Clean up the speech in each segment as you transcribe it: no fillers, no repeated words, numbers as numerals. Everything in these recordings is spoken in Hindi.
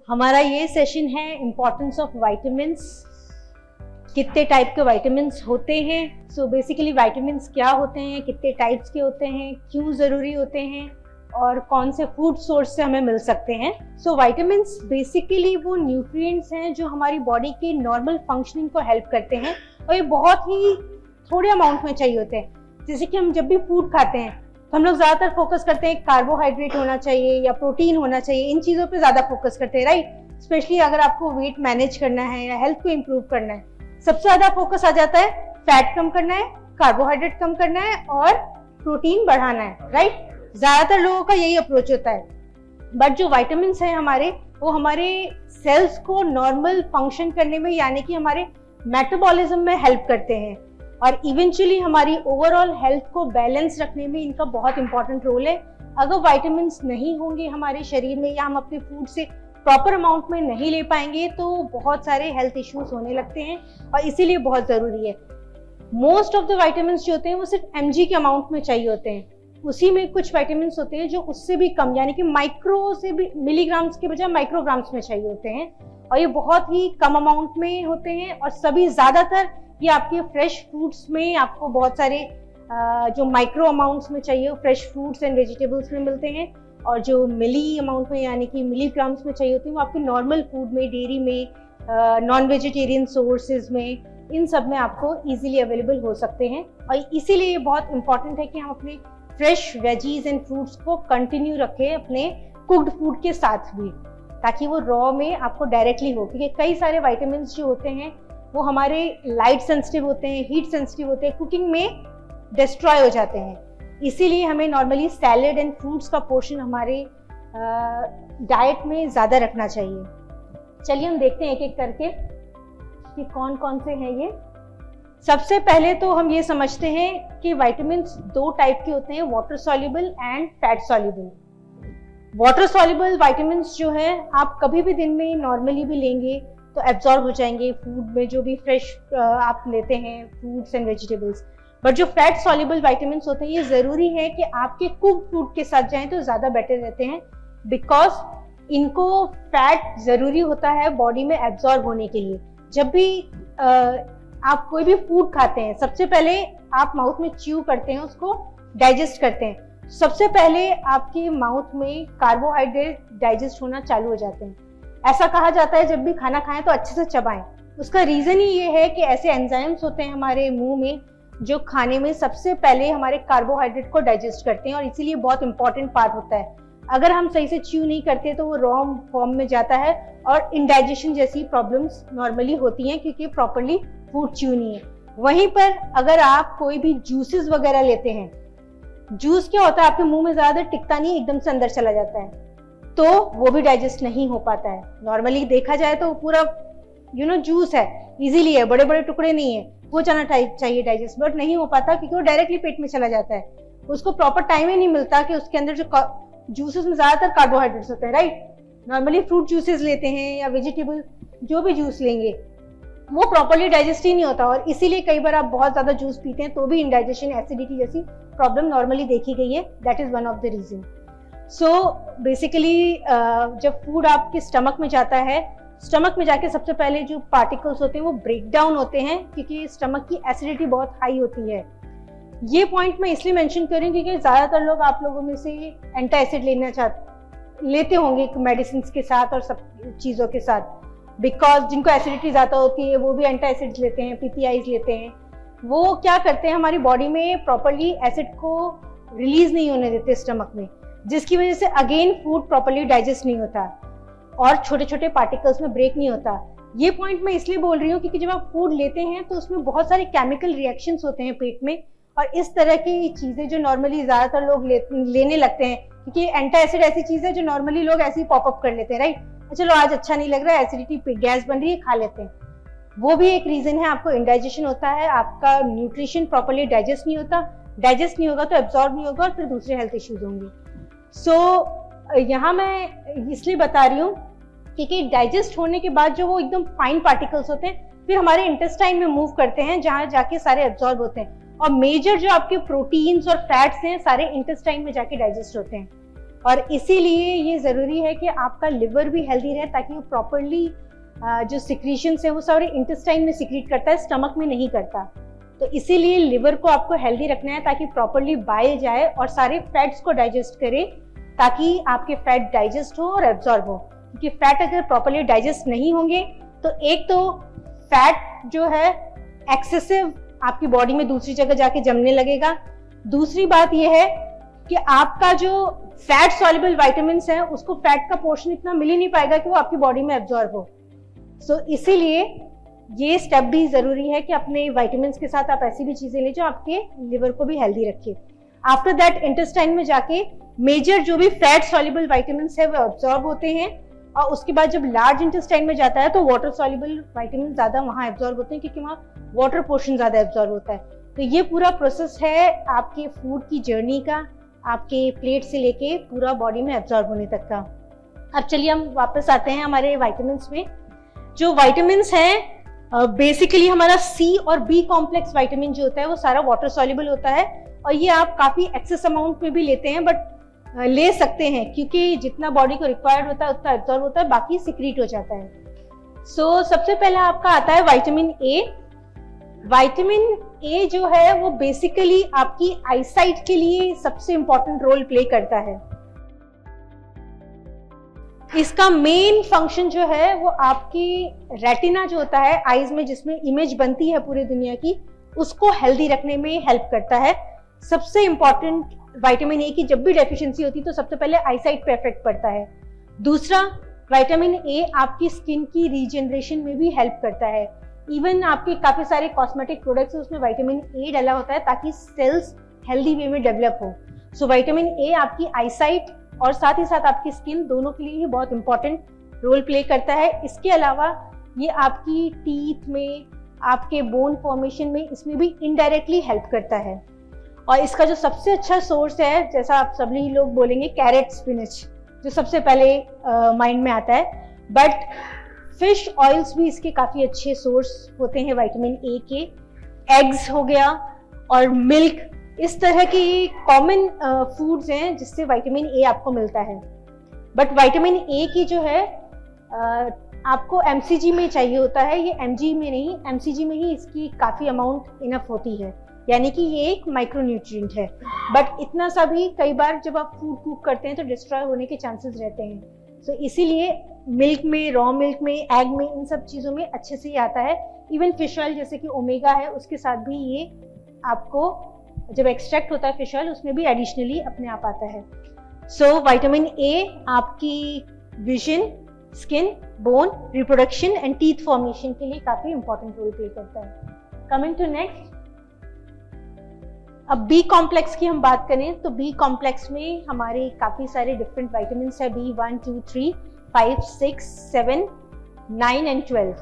हमारा ये सेशन है इम्पोर्टेंस ऑफ विटामिन्स। कितने टाइप के विटामिन्स होते हैं, सो बेसिकली विटामिन्स क्या होते हैं, कितने टाइप्स के होते हैं, क्यों ज़रूरी होते हैं और कौन से फूड सोर्स से हमें मिल सकते हैं। सो विटामिन्स बेसिकली वो न्यूट्रिएंट्स हैं जो हमारी बॉडी के नॉर्मल फंक्शनिंग को हेल्प करते हैं और ये बहुत ही थोड़े अमाउंट में चाहिए होते हैं। जैसे कि हम जब भी फूड खाते हैं तो हम लोग ज़्यादातर फोकस करते हैं कार्बोहाइड्रेट होना चाहिए या प्रोटीन होना चाहिए, इन चीज़ों पे ज़्यादा फोकस करते हैं, राइट। स्पेशली अगर आपको वेट मैनेज करना है या हेल्थ को इम्प्रूव करना है, सबसे ज़्यादा फोकस आ जाता है फैट कम करना है, कार्बोहाइड्रेट कम करना है और प्रोटीन बढ़ाना है, राइट। ज़्यादातर लोगों का यही अप्रोच होता है। बट जो विटामिन्स हैं हमारे, वो हमारे सेल्स को नॉर्मल फंक्शन करने में यानी कि हमारे मेटाबॉलिज्म में हेल्प करते हैं और इवेंचुअली हमारी ओवरऑल हेल्थ को बैलेंस रखने में इनका बहुत इंपॉर्टेंट रोल है। अगर विटामिन्स नहीं होंगे हमारे शरीर में या हम अपने फूड से प्रॉपर अमाउंट में नहीं ले पाएंगे तो बहुत सारे हेल्थ इश्यूज होने लगते हैं और इसीलिए बहुत ज़रूरी है। मोस्ट ऑफ द विटामिन्स जो होते हैं वो सिर्फ mg के अमाउंट में चाहिए होते हैं, उसी में कुछ विटामिन्स होते हैं जो उससे भी कम यानी कि माइक्रो से भी मिलीग्राम्स के बजाय माइक्रोग्राम्स में चाहिए होते हैं और ये बहुत ही कम अमाउंट में होते हैं और सभी ज़्यादातर ये आपके फ्रेश फ्रूट्स में आपको बहुत सारे जो माइक्रो अमाउंट्स में चाहिए फ्रेश फ्रूट्स एंड वेजिटेबल्स में मिलते हैं और जो मिली अमाउंट में यानी कि मिलीग्राम्स में चाहिए होते हैं वो आपके नॉर्मल फूड में, डेयरी में, नॉन वेजिटेरियन सोर्सेज में, इन सब में आपको इजीली अवेलेबल हो सकते हैं। और इसीलिए ये बहुत इंपॉर्टेंट है कि हम अपने फ्रेश वेजीज एंड फ्रूट्स को कंटिन्यू रखें अपने कुक्ड फूड के साथ भी, ताकि वो रॉ में आपको डायरेक्टली हो, क्योंकि कई सारे विटामिन्स जो होते हैं वो हमारे लाइट सेंसिटिव होते हैं, हीट सेंसिटिव होते हैं, कुकिंग में डिस्ट्रॉय हो जाते हैं। इसीलिए हमें नॉर्मली सैलेड एंड फ्रूट्स का पोर्शन हमारे डाइट में ज़्यादा रखना चाहिए। चलिए हम देखते हैं एक एक करके कि कौन कौन से हैं ये। सबसे पहले तो हम ये समझते हैं कि विटामिन्स दो टाइप के होते हैं, water soluble and fat soluble. Water soluble vitamins जो है आप कभी भी दिन में नॉर्मली भी लेंगे तो एब्जॉर्ब हो जाएंगे फूड में, जो भी फ्रेश आप लेते हैं फ्रूट्स एंड वेजिटेबल्स। बट जो फैट सॉल्युबल विटामिन्स होते हैं ये ज़रूरी है कि आपके कुक फूड के साथ जाएं तो ज़्यादा बेटर रहते हैं, बिकॉज इनको फैट ज़रूरी होता है बॉडी में एब्जॉर्ब होने के लिए। जब भी आप कोई भी फूड खाते हैं सबसे पहले आप माउथ में च्यू करते हैं, उसको डाइजेस्ट करते हैं, सबसे पहले आपके माउथ में कार्बोहाइड्रेट डाइजेस्ट होना चालू हो जाते हैं। ऐसा कहा जाता है जब भी खाना खाएं तो अच्छे से चबाएं। उसका रीज़न ही ये है कि ऐसे एंजाइम्स होते हैं हमारे मुंह में जो खाने में सबसे पहले हमारे कार्बोहाइड्रेट को डाइजेस्ट करते हैं और इसीलिए बहुत इंपॉर्टेंट पार्ट होता है। अगर हम सही से च्यू नहीं करते तो वो रॉ फॉर्म में जाता है और इंडाइजेशन जैसी प्रॉब्लम्स नॉर्मली होती हैं क्योंकि प्रॉपरली फूड च्यू नहीं है। वहीं पर अगर आप कोई भी जूसेस वगैरह लेते हैं, जूस क्या होता है आपके मुंह में ज़्यादा टिकता नहीं, एकदम से अंदर चला जाता है, तो वो भी डाइजेस्ट नहीं हो पाता है। नॉर्मली देखा जाए तो पूरा जूस है, इजीली है, बड़े बड़े टुकड़े नहीं है, वो जाना चाहिए डाइजेस्ट, बट नहीं हो पाता क्योंकि वो डायरेक्टली पेट में चला जाता है। उसको प्रॉपर टाइम ही नहीं मिलता कि उसके अंदर जो जूसेस में ज़्यादातर कार्बोहाइड्रेट्स होते हैं, राइट। नॉर्मली फ्रूट जूसेस लेते हैं या वेजिटेबल जो भी जूस लेंगे वो प्रॉपरली डाइजेस्ट ही नहीं होता और इसीलिए कई बार आप बहुत ज़्यादा जूस पीते हैं तो भी इंडाइजेशन, एसिडिटी जैसी प्रॉब्लम नॉर्मली देखी गई है। That is one of the reason. So basically जब फूड आपके स्टमक में जाता है, स्टमक में जाके सबसे पहले जो पार्टिकल्स होते हैं वो ब्रेक डाउन होते हैं क्योंकि स्टमक की एसिडिटी बहुत हाई होती है। ये पॉइंट मैं इसलिए मेंशन कर रही हूँ क्योंकि ज़्यादातर लोग आप लोगों में से एंटी एसिड लेते होंगे मेडिसिन के साथ और सब चीज़ों के साथ, बिकॉज जिनको एसिडिटी ज़्यादा होती है वो भी एंटी एसिड लेते हैं, PPIs लेते हैं। वो क्या करते हैं हमारी बॉडी में प्रॉपरली एसिड को रिलीज नहीं होने देते स्टमक में, जिसकी वजह से अगेन फूड प्रॉपरली डाइजेस्ट नहीं होता और छोटे छोटे पार्टिकल्स में ब्रेक नहीं होता। ये पॉइंट मैं इसलिए बोल रही हूँ क्योंकि जब आप फूड लेते हैं तो उसमें बहुत सारे केमिकल रिएक्शंस होते हैं पेट में और इस तरह की चीज़ें जो नॉर्मली ज़्यादातर लोग लेने लगते हैं, क्योंकि एंटी एसिड ऐसी चीज़ है जो नॉर्मली लोग ऐसे ही पॉपअप कर लेते हैं, राइट। चलो आज अच्छा नहीं लग रहा है, एसिडिटी गैस बन रही है, खा लेते हैं। वो भी एक रीज़न है, आपको इंडाइजेशन होता है, आपका न्यूट्रिशन प्रॉपरली डाइजेस्ट नहीं होता, डाइजेस्ट नहीं होगा तो एब्जॉर्ब नहीं होगा और फिर दूसरे हेल्थ इश्यूज होंगे। सो यहाँ मैं इसलिए बता रही हूँ क्योंकि डाइजेस्ट होने के बाद जो वो एकदम फाइन पार्टिकल्स होते हैं फिर हमारे इंटेस्टाइन में मूव करते हैं जहाँ जाके सारे एब्जॉर्ब होते हैं और मेजर जो आपके प्रोटीन्स और फैट्स हैं सारे इंटेस्टाइन में जाके डाइजेस्ट होते हैं। और इसीलिए ये ज़रूरी है कि आपका लिवर भी हेल्दी रहे, ताकि वो प्रॉपरली जो सिक्रीशंस है वो सारे इंटेस्टाइन में सिक्रीट करता है, स्टमक में नहीं करता। तो इसीलिए लिवर को आपको हेल्दी रखना है ताकि प्रॉपरली बाइल जाए और सारे फैट्स को डाइजेस्ट करे, ताकि आपके फैट डाइजेस्ट हो और एब्जॉर्ब हो। क्योंकि फैट अगर प्रॉपरली डाइजेस्ट नहीं होंगे तो एक तो फैट जो है एक्सेसिव आपकी बॉडी में दूसरी जगह जाके जमने लगेगा। दूसरी बात यह है कि आपका जो फैट सॉल्युबल विटामिन्स है उसको फैट का पोर्शन इतना मिल ही नहीं पाएगा कि वो आपकी बॉडी में एब्जॉर्ब हो। सो इसीलिए ये स्टेप भी जरूरी है कि अपने विटामिन्स के साथ आप ऐसी भी चीजें लें जो आपके लिवर को भी हेल्दी रखे। आफ्टर दैट इंटेस्टाइन में जाके मेजर जो भी फैट सॉल्युबल विटामिन्स है वो एब्जॉर्ब होते हैं, और उसके बाद जब लार्ज इंटेस्टाइन में जाता है तो वाटर सॉल्युबल विटामिन ज्यादा वहाँ एब्जॉर्ब होते हैं, क्योंकि वहाँ वाटर पोर्शन ज्यादा एब्जॉर्ब होता है। तो ये पूरा प्रोसेस है आपके फूड की जर्नी का, आपके प्लेट से लेके पूरा बॉडी में एब्जॉर्ब होने तक का। अब चलिए हम वापस आते हैं हमारे विटामिन्स में। जो विटामिन्स हैं बेसिकली हमारा सी और बी कॉम्प्लेक्स विटामिन जो होता है वो सारा वाटर सॉल्युबल होता है, और ये आप काफी एक्सेस अमाउंट में भी लेते हैं, बट ले सकते हैं क्योंकि जितना बॉडी को रिक्वायर्ड होता है उतना एब्जॉर्ब होता है, बाकी सिक्रीट हो जाता है। सो सबसे पहला आपका आता है विटामिन ए। विटामिन ए जो है वो बेसिकली आपकी आईसाइट के लिए सबसे इंपॉर्टेंट रोल प्ले करता है। इसका मेन फंक्शन जो है वो आपकी रेटिना जो होता है आईज में, जिसमें इमेज बनती है पूरी दुनिया की, उसको हेल्दी रखने में हेल्प करता है। सबसे इंपॉर्टेंट विटामिन ए की जब भी डेफिशिएंसी होती है तो सबसे पहले आईसाइट पे इफेक्ट पड़ता है। दूसरा, विटामिन ए आपकी स्किन की रीजनरेशन में भी हेल्प करता है। इवन आपके काफी सारे कॉस्मेटिक प्रोडक्ट्स है उसमें विटामिन ए डाला होता है ताकि सेल्स हेल्दी वे में डेवलप हो। सो विटामिन ए आपकी आईसाइट और साथ ही साथ आपकी स्किन दोनों के लिए ही बहुत इंपॉर्टेंट रोल प्ले करता है। इसके अलावा ये आपकी टीथ में, आपके बोन फॉर्मेशन में, इसमें भी इनडायरेक्टली हेल्प करता है। और इसका जो सबसे अच्छा सोर्स है, जैसा आप सभी लोग बोलेंगे, कैरेट स्पिनच जो सबसे पहले माइंड में आता है, बट फिश ऑयल्स भी इसके काफ़ी अच्छे सोर्स होते हैं विटामिन ए के। एग्स हो गया और मिल्क, इस तरह की कॉमन फूड्स हैं जिससे विटामिन ए आपको मिलता है। बट विटामिन ए की जो है आपको एमसीजी में चाहिए होता है, ये एमजी में नहीं, एमसीजी में ही इसकी काफ़ी अमाउंट इनफ होती है, यानी कि ये एक माइक्रोन्यूट्रिएंट है। बट इतना सा भी कई बार जब आप फूड कुक करते हैं तो डिस्ट्रॉय होने के चांसेस रहते हैं। सो इसीलिए मिल्क में, रॉ मिल्क में, एग में, इन सब चीज़ों में अच्छे से ही आता है। इवन फिश ऑयल जैसे कि ओमेगा है उसके साथ भी ये आपको जब एक्सट्रैक्ट होता है फिश ऑयल उसमें भी एडिशनली अपने आप आता है। सो विटामिन ए आपकी vision, skin, bone, reproduction and teeth formation के लिए काफ़ी इंपॉर्टेंट रोल प्ले करता है। कमिंग टू नेक्स्ट, अब बी कॉम्प्लेक्स की हम बात करें तो बी कॉम्प्लेक्स में हमारे काफ़ी सारे डिफरेंट विटामिन्स है, B1, 2, 3, 5, 6, 7, 9 एंड 12।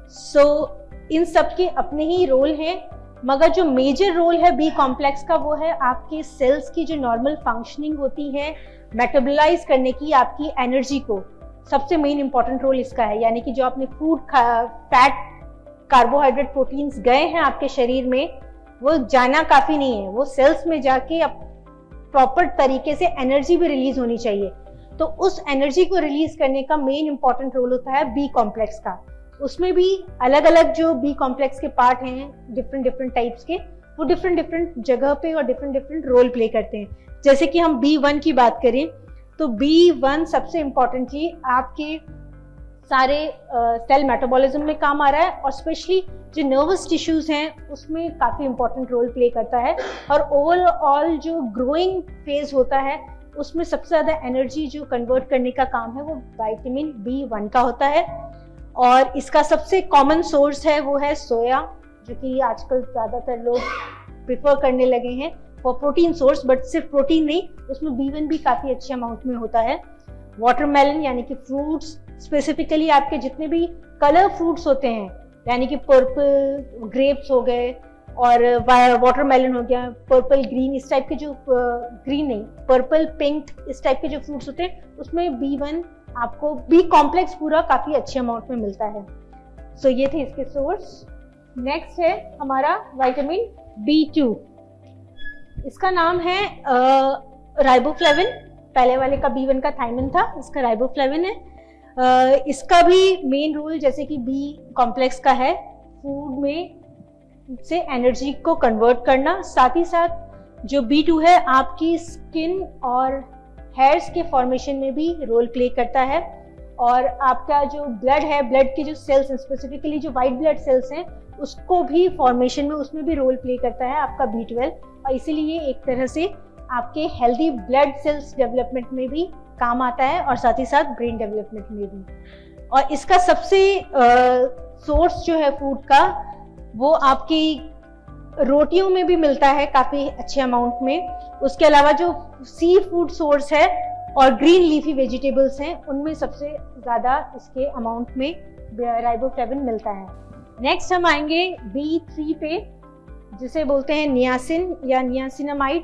सो इन सब के अपने ही रोल हैं, मगर जो मेजर रोल है बी कॉम्प्लेक्स का वो है आपके सेल्स की जो नॉर्मल फंक्शनिंग होती है, मेटाबोलाइज करने की, आपकी एनर्जी को, सबसे मेन इंपॉर्टेंट रोल इसका है। यानी कि जो आपने फूड, फैट, कार्बोहाइड्रेट, प्रोटीन्स गए हैं आपके शरीर में, वो जाना काफ़ी नहीं है, वो सेल्स में जाके अब प्रॉपर तरीके से एनर्जी भी रिलीज होनी चाहिए। तो उस एनर्जी को रिलीज करने का मेन इंपॉर्टेंट रोल होता है बी कॉम्प्लेक्स का। उसमें भी अलग अलग जो बी कॉम्प्लेक्स के पार्ट हैं डिफरेंट टाइप्स के, वो डिफरेंट जगह पे और डिफरेंट रोल प्ले करते हैं। जैसे कि हम B1 की बात करें तो B1 सबसे इम्पॉर्टेंटली आपके सारे सेल मेटाबॉलिज्म में काम आ रहा है, और स्पेशली जो नर्वस टिश्यूज हैं उसमें काफ़ी इंपॉर्टेंट रोल प्ले करता है। और ओवरऑल जो ग्रोइंग फेज होता है उसमें सबसे ज़्यादा एनर्जी जो कन्वर्ट करने का काम है वो विटामिन B1 का होता है। और इसका सबसे कॉमन सोर्स है वो है सोया, जो कि आजकल ज़्यादातर लोग प्रिफर करने लगे हैं फॉर प्रोटीन सोर्स, बट सिर्फ प्रोटीन नहीं, उसमें B1 भी काफ़ी अच्छे अमाउंट में होता है। वाटरमेलन यानी कि फ्रूट्स, स्पेसिफिकली आपके जितने भी कलर फ्रूट्स होते हैं, यानी कि पर्पल ग्रेप्स हो गए और वाटरमेलन हो गया, पर्पल ग्रीन, इस टाइप के जो ग्रीन नहीं, पर्पल पिंक, इस टाइप के जो फ्रूट्स होते हैं उसमें B1 आपको, बी कॉम्प्लेक्स पूरा काफ़ी अच्छे अमाउंट में मिलता है। सो ये थे इसके सोर्स। नेक्स्ट है हमारा विटामिन B2। इसका नाम है राइबोफ्लेविन, पहले वाले का B1 का थायमिन था, इसका राइबोफ्लेविन है। इसका भी मेन रोल जैसे कि बी कॉम्प्लेक्स का है, फूड में से एनर्जी को कन्वर्ट करना, साथ ही साथ जो B2 है आपकी स्किन और हेयर्स के फॉर्मेशन में भी रोल प्ले करता है, और आपका जो ब्लड है, ब्लड के जो सेल्स हैं, स्पेसिफिकली जो वाइट ब्लड सेल्स हैं, उसको भी फॉर्मेशन में, उसमें भी रोल प्ले करता है आपका B12, और इसीलिए एक तरह से आपके हेल्दी ब्लड सेल्स डेवलपमेंट में भी काम आता है, और साथ ही साथ ब्रेन डेवलपमेंट में भी। और इसका सबसे सोर्स जो है फूड का, वो आपकी रोटियों में भी मिलता है काफ़ी अच्छे अमाउंट में। उसके अलावा जो सी फूड सोर्स है और ग्रीन लीफी वेजिटेबल्स हैं, उनमें सबसे ज़्यादा इसके अमाउंट में राइबोफ्लेविन मिलता है। नेक्स्ट हम आएंगे B3 पे, जिसे बोलते हैं नियासिन या नियासिनामाइड।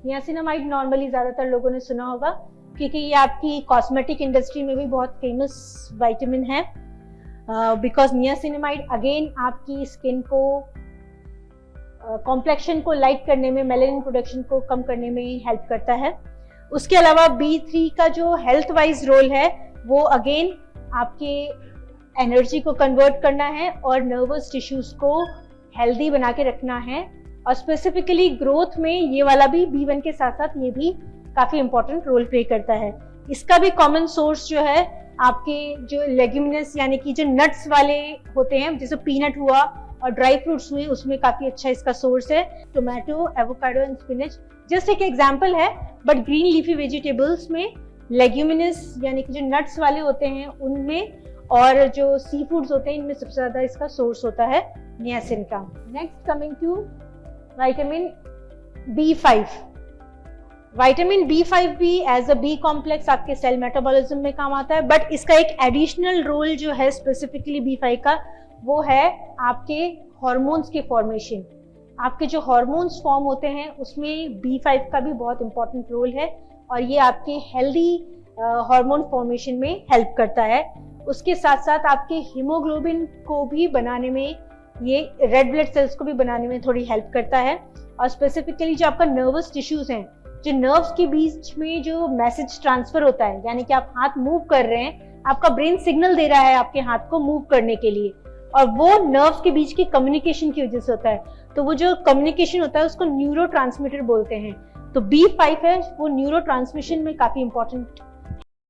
नियासिनामाइड नॉर्मली ज़्यादातर लोगों ने सुना होगा, क्योंकि ये आपकी कॉस्मेटिक इंडस्ट्री में भी बहुत फेमस विटामिन है, बिकॉज नियासिनामाइड अगेन आपकी स्किन को कॉम्प्लेक्शन को लाइट करने में, मेलानिन प्रोडक्शन को कम करने में हेल्प करता है। उसके अलावा B3 का जो हेल्थ वाइज रोल है, वो अगेन आपके एनर्जी को कन्वर्ट करना है और नर्वस टिश्यूज को हेल्दी बना के रखना है, और स्पेसिफिकली ग्रोथ में ये वाला भी B1 के साथ साथ ये भी काफ़ी इंपॉर्टेंट रोल प्ले करता है। इसका भी कॉमन सोर्स जो है आपके जो लेग्यूमिनस यानी कि जो नट्स वाले होते हैं, जैसे पीनट हुआ और ड्राई फ्रूट्स हुए, उसमें काफ़ी अच्छा इसका सोर्स है। Tomato, avocado and spinach just एक एग्जाम्पल है, बट ग्रीन लीफी वेजिटेबल्स में लेग्यूमिनस यानी कि जो नट्स वाले होते हैं उनमें, और जो सी फूड्स होते हैं, इनमें सबसे ज़्यादा इसका सोर्स होता है नियासिन का। Next coming to vitamin B5। Vitamin B5 भी एज अ बी कॉम्प्लेक्स आपके सेल मेटाबॉलिज्म में काम आता है, बट इसका एक एडिशनल रोल जो है स्पेसिफिकली B5 का, वो है आपके हॉर्मोन्स के फॉर्मेशन। आपके जो हॉर्मोन्स फॉर्म होते हैं उसमें B5 का भी बहुत इंपॉर्टेंट रोल है, और ये आपके हेल्दी हार्मोन फॉर्मेशन में हेल्प करता है। उसके साथ साथ आपके हीमोग्लोबिन को भी बनाने में, ये रेड ब्लड सेल्स को भी बनाने में थोड़ी हेल्प करता है, और स्पेसिफिकली जो आपका नर्वस टिश्यूज हैं, जो नर्व्स के बीच में जो मैसेज ट्रांसफर होता है, यानी कि आप हाथ मूव कर रहे हैं, आपका ब्रेन सिग्नल दे रहा है आपके हाथ को मूव करने के लिए, और वो नर्व्स के बीच की कम्युनिकेशन की वजह से होता है। तो वो जो कम्युनिकेशन होता है उसको न्यूरोट्रांसमीटर बोलते हैं। तो B5 है, वो न्यूरो ट्रांसमिशन में काफ़ी इंपॉर्टेंट